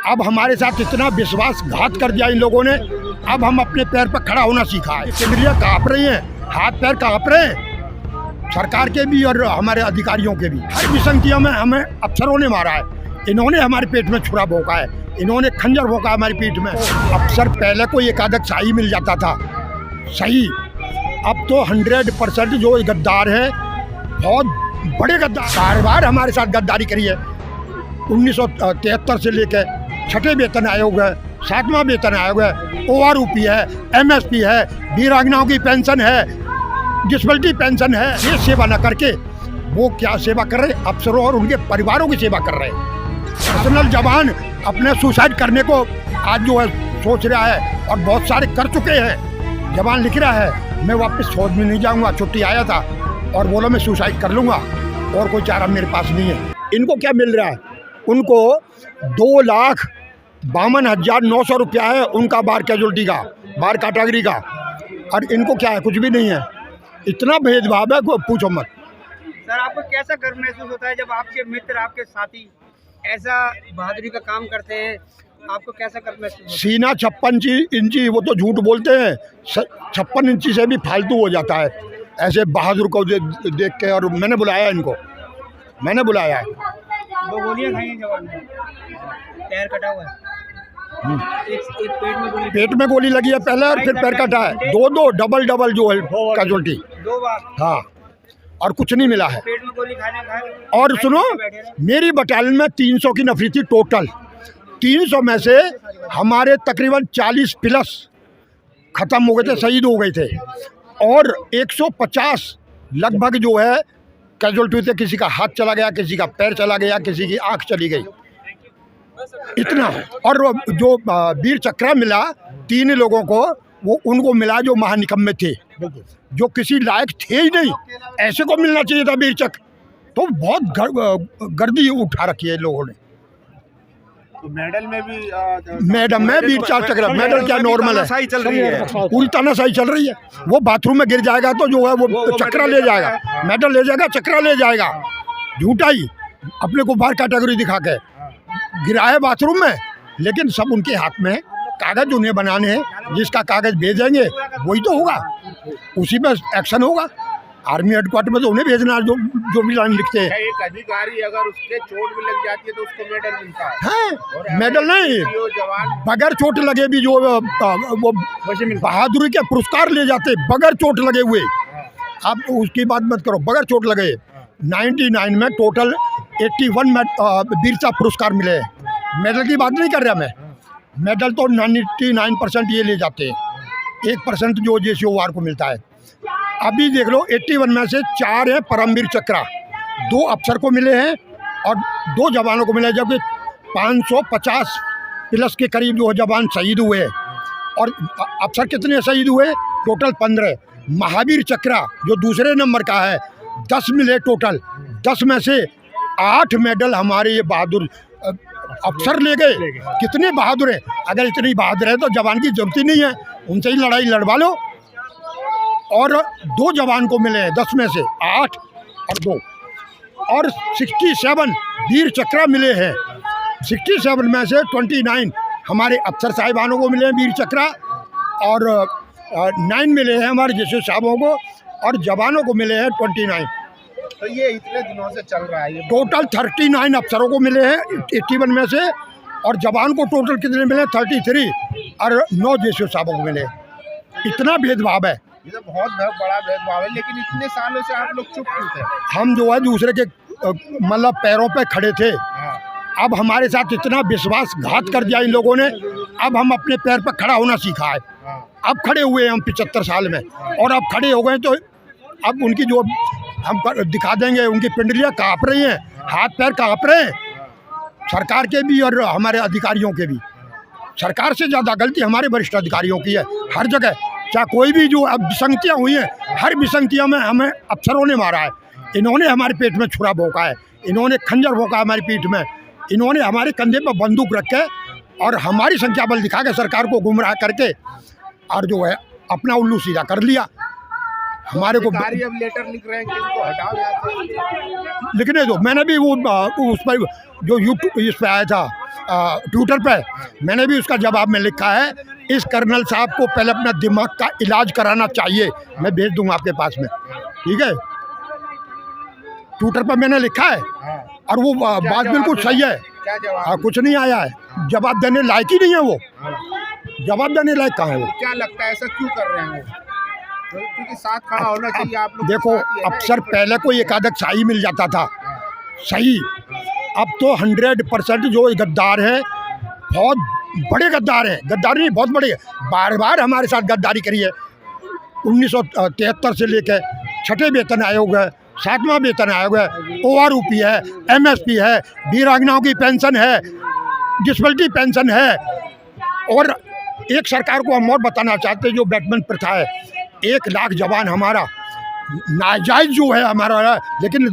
अब हमारे साथ इतना विश्वासघात कर दिया इन लोगों ने। अब हम अपने पैर पर खड़ा होना सीखा है। केंद्रियाँ काँप रही हैं, हाथ पैर काँप रहे हैं, सरकार के भी और हमारे अधिकारियों के भी। हर विसंगतियों में हमें अफसरों ने मारा है। इन्होंने हमारे पेट में छुरा भोंका है, इन्होंने खंजर भोंका हमारी पीठ में। अफसर पहले कोई एक आदत शाही मिल जाता था सही, अब तो 100% जो गद्दार है, बहुत बड़े गद्दार। बार बार हमारे साथ गद्दारी करी है। 1973 से लेकर 6ठे वेतन आयोग है, 7वां वेतन आयोग है, ORUP है, MSP है, वीरांगनाओं की पेंशन है, डिसेबिलिटी पेंशन है। ये सेवा न करके वो क्या सेवा कर रहे हैं? अफसरों और उनके परिवारों की सेवा कर रहे हैं। पर्सनल जवान अपने सुसाइड करने को आज जो है सोच रहा है, और बहुत सारे कर चुके हैं। जवान लिख रहा है मैं वापस फौज में नहीं जाऊंगा, छुट्टी आया था और बोला मैं सुसाइड कर लूँगा, और कोई चारा मेरे पास नहीं है। इनको क्या मिल रहा है? उनको 2,52,900 रुपया है उनका बार कैजुअल्टी का, बार कैटेगरी का, और इनको क्या है? कुछ भी नहीं है। इतना भेदभाव है, कोई पूछो मत। सर, आपको कैसा गर्व महसूस होता है जब आपके मित्र, आपके साथी ऐसा बहादुरी का काम करते हैं? आपको कैसा गर्व महसूस होता है? सीना 56 इंची, वो तो झूठ बोलते हैं, 56 इंची से भी फालतू हो जाता है ऐसे बहादुर को देख के। और मैंने बुलाया इनको, मैंने बुलाया है। 2 गोलियां खाई हैं जवान ने, पैर कटा हुआ है, एक पेट में गोली लगी है पहले, और फिर पैर कटा है। दो डबल जो है कैजुअल्टी, 2 बार। हाँ, और कुछ नहीं मिला है। पेट में गोली खाए। और सुनो, मेरी बटालियन में 300 की नफरी थी टोटल। 300 में से हमारे तकरीबन 40 प्लस खत्म हो गए थे, शहीद हो गए थे, और 150 लगभग जो है कैजुअल्टी थे। किसी का हाथ चला गया, किसी का पैर चला गया, किसी की आंख चली गई, इतना। और जो वीर चक्र मिला 3 लोगों को, वो उनको मिला जो महानिकम्मे थे, जो किसी लायक थे ही नहीं। ऐसे को मिलना चाहिए था वीर चक्र। तो बहुत गर्दी उठा रखी है लोगों ने। तो मेडल में भी मैडम में वीर चक्र, मेडल क्या नॉर्मल है, चल रही है, पूरी तानाशाही चल रही है। वो बाथरूम में गिर जाएगा तो जो है वो चक्रा ले जाएगा, मेडल ले जाएगा, चक्रा ले जाएगा। झूठा ही अपने को बाहर कैटेगरी दिखा के गिरा है बाथरूम में, लेकिन सब उनके हाथ में कागज उन्हें बनाने हैं। जिसका कागज भेजेंगे वही तो होगा, उसी में एक्शन होगा। आर्मी हेडक्वार्टर में तो उन्हें भेजना है जो भी लाइन लिखते हैं। एक अधिकारी अगर उसके चोट भी लग जाती है तो उसको मेडल मिलता है? हाँ, मेडल नहीं, जवान बगैर चोट लगे भी जो वो बहादुरी के पुरस्कार ले जाते, बगैर चोट लगे हुए। आप उसकी बात मत करो, बगैर चोट लगे। 99 में टोटल 81 वीरता पुरस्कार मिले हैं। मेडल की बात नहीं कर रहा मैं, मेडल तो 99% ये ले जाते हैं, 1% जो JCOR को मिलता है। अभी देख लो 81 में से 4 हैं परमवीर चक्रा, 2 अफसर को मिले हैं और 2 जवानों को मिले हैं, जबकि 550 प्लस के करीब जो जवान शहीद हुए हैं। और अफसर कितने शहीद हुए? टोटल 15। महावीर चक्रा जो दूसरे नंबर का है, 10 मिले टोटल। 10 में से 8 मेडल हमारे ये बहादुर अफसर ले गए। कितने बहादुर है! अगर इतनी बहादुर है तो जवान की जरूरत ही नहीं है, उनसे ही लड़ाई लड़वा लो। और 2 जवान को मिले हैं, 10 में से 8 और 2, और 67 वीर चक्रा मिले हैं। 67 में से 29 हमारे अफसर साहिबानों को मिले हैं वीर चक्रा, और 9 मिले हैं हमारे जैसे साहबों को, और जवानों को मिले हैं 29। तो ये इतने दिनों से चल रहा है ये? टोटल 39 अफसरों को मिले हैं 81 में से, और जवान को टोटल कितने मिले? 33, और 9 जैसे साहबों को मिले। इतना भेदभाव है, ये तो बहुत बड़ा भेदभाव है। लेकिन इतने सालों से आप लोग चुप क्यों थे? हम जो है दूसरे के मतलब पैरों पे खड़े थे। अब हमारे साथ इतना विश्वासघात कर दिया इन लोगों ने। अब हम अपने पैर पर खड़ा होना सीखा है। अब खड़े हुए हैं हम 75 साल में, और अब खड़े हो गए तो अब उनकी जो हम दिखा देंगे। उनकी पिंडलियाँ काँप रही हैं, हाथ पैर काँप रहे हैं, सरकार के भी और हमारे अधिकारियों के भी। सरकार से ज़्यादा गलती हमारे वरिष्ठ अधिकारियों की है हर जगह। चाहे कोई भी जो अब विसंगतियाँ हुई हैं, हर विसंगतियों में हमें अफसरों ने मारा है। इन्होंने हमारे पेट में छुरा भोंका है, इन्होंने खंजर भोंका हमारी पीठ में, इन्होंने हमारे कंधे पर बंदूक रख के और हमारी संख्या बल दिखा के सरकार को गुमराह करके और जो है अपना उल्लू सीधा कर लिया। हमारे को अब लेटर लिख रहे हैं कि इनको हटाओ यहाँ से। लिखने दो। मैंने भी वो उस पर जो यूट्यूब इस पर आया था ट्विटर पे, मैंने भी उसका जवाब में लिखा है, इस कर्नल साहब को पहले अपना दिमाग का इलाज कराना चाहिए। मैं भेज दूंगा आपके पास में, ठीक है। ट्विटर पर मैंने लिखा है और वो बात बिल्कुल सही है। क्या जवाब? कुछ नहीं आया है, जवाब देने लायक ही नहीं है वो, जवाब देने लायक कहाँ है वो। क्या लगता है ऐसा क्यों कर रहे हैं वो? क्योंकि साथ खड़ा होना चाहिए आप लोग। देखो, अक्सर पहले कोई एकाधक शाही मिल जाता था सही, अब तो 100% जो गद्दार है, बहुत बड़े गद्दार हैं, गद्दारी नहीं बहुत बड़े, बार बार हमारे साथ गद्दारी करी है। 1973 से लेकर 6ठे वेतन आयोग है, 7वां वेतन आयोग है, OROP है, MSP है, वीरांगनाओं की पेंशन है, डिसेबिलिटी पेंशन है। और एक सरकार को हम और बताना चाहते हैं, जो बैटमैन प्रथा है, 1 लाख जवान हमारा नाजायज जो है हमारा, लेकिन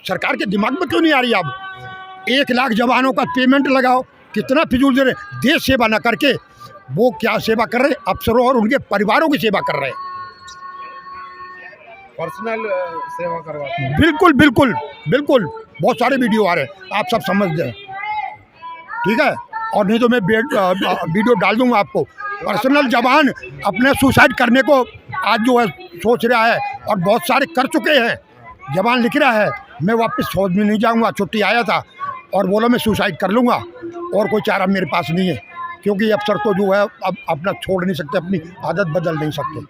सरकार के दिमाग में क्यों नहीं आ रही। अब 1 लाख जवानों का पेमेंट लगाओ, कितना फिजूल दे रहे, देश सेवा न करके वो क्या सेवा कर रहे हैं, अफसरों और उनके परिवारों की सेवा कर रहे हैं। पर्सनल सेवा करवाते हैं। बिल्कुल बिल्कुल बिल्कुल, बहुत सारे वीडियो आ रहे हैं, आप सब समझते हैं, ठीक है। और नहीं तो मैं वीडियो डाल दूंगा आपको। पर्सनल जवान अपने सुसाइड करने को आज जो है सोच रहा है, और बहुत सारे कर चुके हैं। जवान लिख रहा है, मैं वापस फौज में नहीं जाऊंगा, छुट्टी आया था और बोला मैं सुसाइड कर लूँगा, और कोई चारा मेरे पास नहीं है, क्योंकि अफसर तो जो है अब अपना छोड़ नहीं सकते, अपनी आदत बदल नहीं सकते,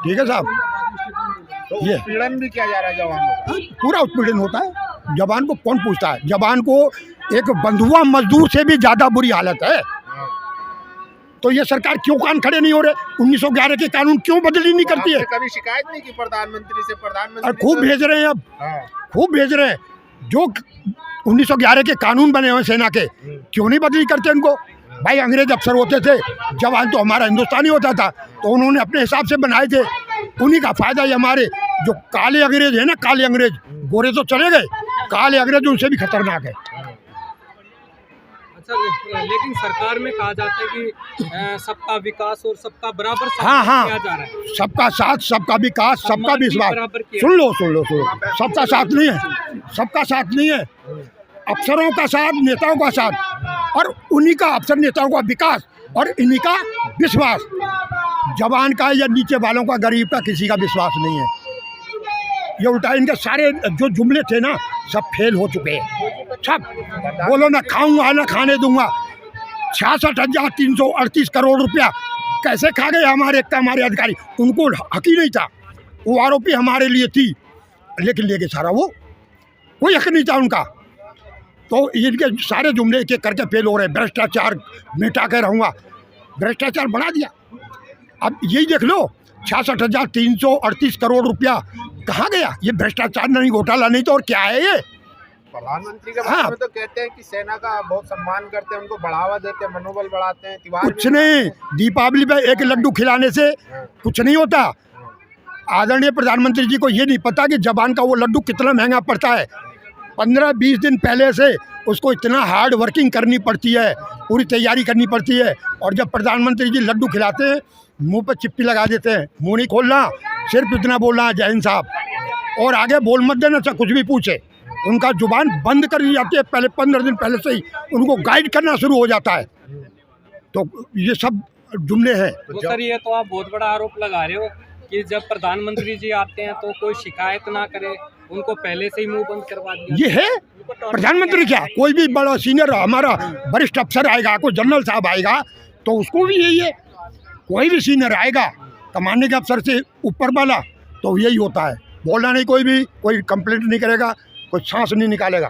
ठीक है साहब। तो ये उत्पीड़न भी किया जा रहा है जवानों का। पूरा उत्पीड़न होता है। जवान को कौन पूछता है? जवान को एक बंधुआ मजदूर से भी ज़्यादा बुरी हालत है। तो ये सरकार क्यों कान खड़े नहीं हो रहे? 1911 के कानून क्यों बदली नहीं करती है? आपने कभी शिकायत नहीं की प्रधानमंत्री से? प्रधानमंत्री और खूब भेज रहे हैं, अब खूब भेज रहे हैं। जो 1911 के कानून बने हुए सेना के, क्यों नहीं बदली करते उनको? भाई अंग्रेज अफसर होते थे, जवान तो हमारा हिंदुस्तानी होता था, तो उन्होंने अपने हिसाब से बनाए थे। उन्हीं का फायदा ये हमारे जो काले अंग्रेज है ना, काले अंग्रेज, गोरे तो चले गए, काले अंग्रेज उनसे भी खतरनाक है। अच्छा, लेकिन सरकार में कहा जाता है कि सबका विकास और सबका बराबर हाँ हाँ, किया जा रहा है। सबका साथ, सबका विकास, सबका सम्मान भी विश्वास। बराबर किया। सुन लो सुन लो सुन लो, सबका साथ नहीं है, सबका साथ नहीं है। अफसरों का साथ, नेताओं का साथ, और उन्हीं का अफसर नेताओं का विकास और इन्हीं का विश्वास। जवान का या नीचे वालों का, गरीब का किसी का विश्वास नहीं है। ये उल्टा इनके सारे जो जुमले थे ना, सब फेल हो चुके हैं सब। बोलो ना खाऊंगा ना खाने दूंगा, 66,338 करोड़ रुपया कैसे खा गए हमारे अधिकारी? उनको हक ही नहीं था, वो आरोपी हमारे लिए थी, लेकिन लेके सारा वो, कोई हक नहीं था उनका। तो इनके सारे जुमले एक एक करके फेल हो रहे हैं। भ्रष्टाचार मिटा के रहूँगा, भ्रष्टाचार बढ़ा दिया। अब यही देख लो, 66,338 करोड़ रुपया कहाँ गया? ये भ्रष्टाचार नहीं, घोटाला नहीं, तो और क्या है ये? प्रधानमंत्री के बारे में तो कहते हैं कि सेना का बहुत सम्मान करते हैं, उनको बढ़ावा देते हैं, मनोबल बढ़ाते हैं। त्योहार कुछ नहीं, दीपावली पे एक लड्डू खिलाने से कुछ नहीं होता। आदरणीय प्रधानमंत्री जी को ये नहीं पता कि जवान का वो लड्डू कितना महंगा पड़ता है। 15-20 दिन पहले से उसको इतना हार्ड वर्किंग करनी पड़ती है, पूरी तैयारी करनी पड़ती है। और जब प्रधानमंत्री जी लड्डू खिलाते हैं, मुंह पर चिप्पी लगा देते हैं, मुंह नहीं खोलना, सिर्फ इतना बोलना जय हिंद साहब, और आगे बोल मत देना, चाहे कुछ भी पूछे। उनका जुबान बंद कर दी जाती है, पहले 15 दिन पहले से ही उनको गाइड करना शुरू हो जाता है। तो ये सब जुमले हैं। तो सर, ये तो आप बहुत बड़ा आरोप लगा रहे हो कि जब प्रधानमंत्री जी आते हैं तो कोई शिकायत ना करे, उनको पहले से ही मुंह बंद करवा दिया। ये है प्रधानमंत्री क्या? कोई भी बड़ा सीनियर हमारा वरिष्ठ अफसर आएगा, कोई जनरल साहब आएगा, तो उसको भी यही है। कोई भी सीनियर आएगा कमांडिंग के अफसर से ऊपर वाला, तो यही होता है, बोलना नहीं, कोई कंप्लेंट नहीं करेगा, कोई सांस नहीं निकालेगा।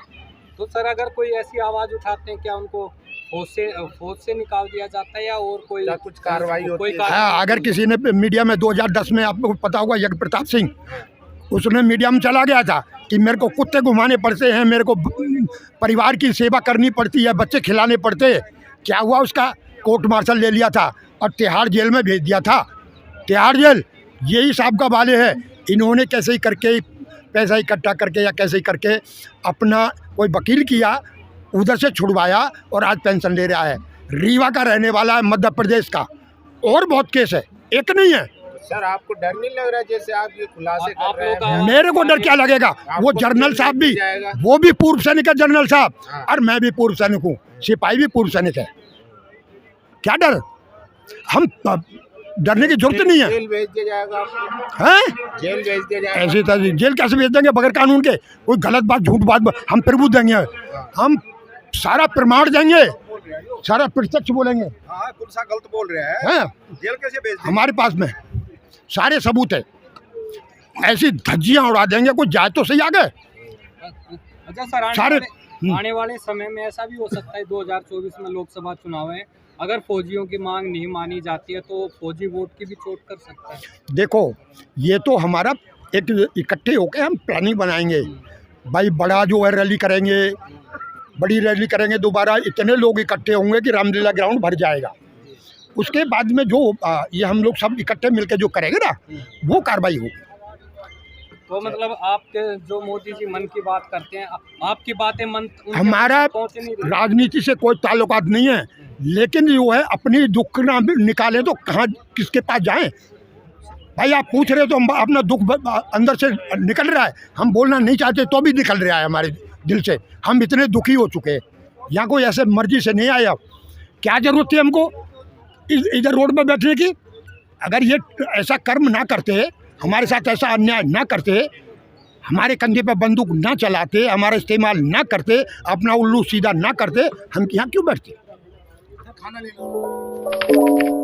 तो सर, अगर कोई ऐसी आवाज़ उठाते हैं, क्या उनको फौज से निकाल दिया जाता है या और कोई कुछ कार्रवाई होती है? हाँ, अगर किसी ने मीडिया में 2010 में, आपको पता होगा, यज्ञ प्रताप सिंह, उसने मीडिया में चला गया था कि मेरे को कुत्ते घुमाने पड़ते हैं, मेरे को परिवार की सेवा करनी पड़ती है, बच्चे खिलाने पड़ते हैं। क्या हुआ उसका? कोर्ट मार्शल ले लिया था और तिहाड़ जेल में भेज दिया था। तिहाड़ जेल यही साहब का वाले है। इन्होंने कैसे ही करके पैसा इकट्ठा करके या कैसे ही करके अपना कोई वकील किया, उधर से छुड़वाया और आज पेंशन ले रहा है। रीवा का रहने वाला है, मध्य प्रदेश का, और बहुत केस है, एक नहीं है। सर आपको डर नहीं लग रहा जैसे आप ये खुलासे आप कर रहे लोग हैं? मेरे को डर क्या लगेगा? वो जर्नल साहब भी, वो भी पूर्व सैनिक है जर्नल साहब, और मैं भी पूर्व सैनिक हूँ, सिपाही भी पूर्व सैनिक है। क्या डर? हम डरने की जरूरत नहीं है। जेल भेज दिया जाएगा आपको? हैं? जेल भेज दिया जाएगा? ऐसी तरह जेल कैसे भेज देंगे बगैर कानून के? कोई गलत बात, झूठ बात हम प्रभु देंगे, हम सारा प्रमाण देंगे, सारा प्रत्यक्ष बोलेंगे। हाँ पुलिस गलत बोल रहा है, हैं? जेल कैसे भेज देंगे? हमारे पास में सारे सबूत है, ऐसी धज्जियां उड़ा देंगे, कुछ जाए तो सही आगे। अच्छा सर, सारे आने वाले समय में ऐसा भी हो सकता है 2024 में लोकसभा चुनाव है, अगर फौजियों की मांग नहीं मानी जाती है तो फौजी वोट की भी चोट कर सकता है। देखो, ये तो हमारा एक इकट्ठे होकर हम प्लानिंग बनाएंगे भाई, बड़ा जो है रैली करेंगे, बड़ी रैली करेंगे, दोबारा इतने लोग इकट्ठे होंगे कि रामलीला ग्राउंड भर जाएगा। उसके बाद में जो ये हम लोग सब इकट्ठे मिलकर जो करेंगे ना, वो कार्रवाई होगी। तो मतलब आपके जो मोदी जी मन की बात करते हैं, आपकी बातें मन उनके हमारा पहुंच नहीं रही। राजनीति से कोई ताल्लुकात नहीं है, लेकिन जो है अपनी दुख ना निकाले तो कहाँ किसके पास जाएं? भाई आप पूछ रहे हो तो हम अपना दुख अंदर से निकल रहा है, हम बोलना नहीं चाहते तो भी निकल रहा है हमारे दिल से। हम इतने दुखी हो चुके हैं, यहाँ कोई ऐसे मर्जी से नहीं आया। क्या ज़रूरत थी हमको इधर रोड पर बैठने की? अगर ये ऐसा कर्म ना करते, हमारे साथ ऐसा अन्याय ना करते, हमारे कंधे पर बंदूक ना चलाते, हमारा इस्तेमाल ना करते, अपना उल्लू सीधा ना करते, हम यहाँ क्यों बैठते? खाना ले लो।